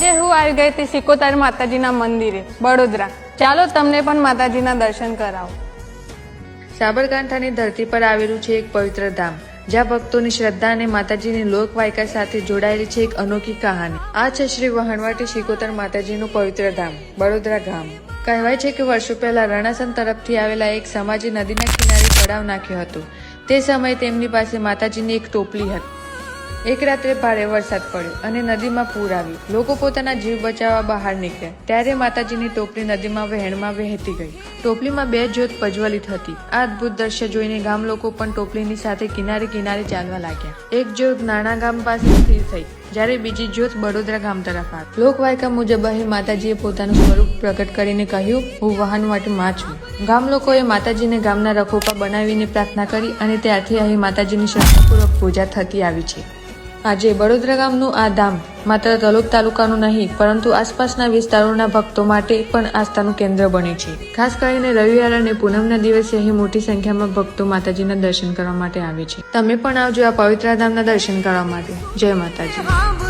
આજે હું આવી ગઈ હતી સિકોતર માતાજીના મંદિરે બડોદરા. ચાલો તમને પણ માતાજીના દર્શન કરાવો. સાબરકાંઠાની ધરતી પર આવેલું છે એક પવિત્ર ધામ, જ્યાં ભક્તોની શ્રદ્ધા અને માતાજીની લોકવાયકા સાથે જોડાયેલી છે એક અનોખી કહાની. આ છે શ્રી વહાણવટી સિકોતર માતાજીનું પવિત્ર ધામ, બડોદરા ગામ. કહેવાય છે કે વર્ષો પહેલા રણાસન તરફથી આવેલા એક સમાજે નદીના કિનારે તળાવ નાખ્યો હતો. તે સમયે તેમની પાસે માતાજીની એક ટોપલી હતી. એક રાત્રે ભારે વરસાદ પડ્યો અને નદીમાં પૂર આવ્યું. લોકો પોતાના જીવ બચાવવા બહાર નીકળ્યા, ત્યારે માતાજીની ટોપલી નદીમાં વહેણમાં વહેતી ગઈ. ટોપલીમાં 2 જ્યોત પ્રજ્વલિત હતી. આ અદ્ભુત દ્રશ્ય જોઈને ગામ લોકો પણ ટોપલીની સાથે કિનારે કિનારે ચાલવા લાગ્યા. એક જ્યોત નાના ગામ પાસે સ્થિર થઈ, જ્યારે બીજી જ્યોત બડોદરા ગામ તરફ આવી. લોકવાયકા મુજબ અહીં માતાજીએ પોતાનું સ્વરૂપ પ્રગટ કરીને કહ્યું, હું વહાણવટી માં છું. ગામ લોકોએ માતાજીને ગામના રખોપા બનાવીને પ્રાર્થના કરી અને ત્યારથી અહીં માતાજીની શ્રદ્ધાપૂર્વક પૂજા થતી આવી છે. આજે બડોદરા ગામનું આ ધામ માત્ર તલોદ તાલુકાનું નહીં, પરંતુ આસપાસના વિસ્તારોના ભક્તો માટે પણ આસ્થાનું કેન્દ્ર બને છે. ખાસ કરીને રવિવાર અને પૂનમના દિવસે અહીં મોટી સંખ્યામાં ભક્તો માતાજીના દર્શન કરવા માટે આવે છે. તમે પણ આવજો આ પવિત્ર ધામના દર્શન કરવા માટે. જય માતાજી.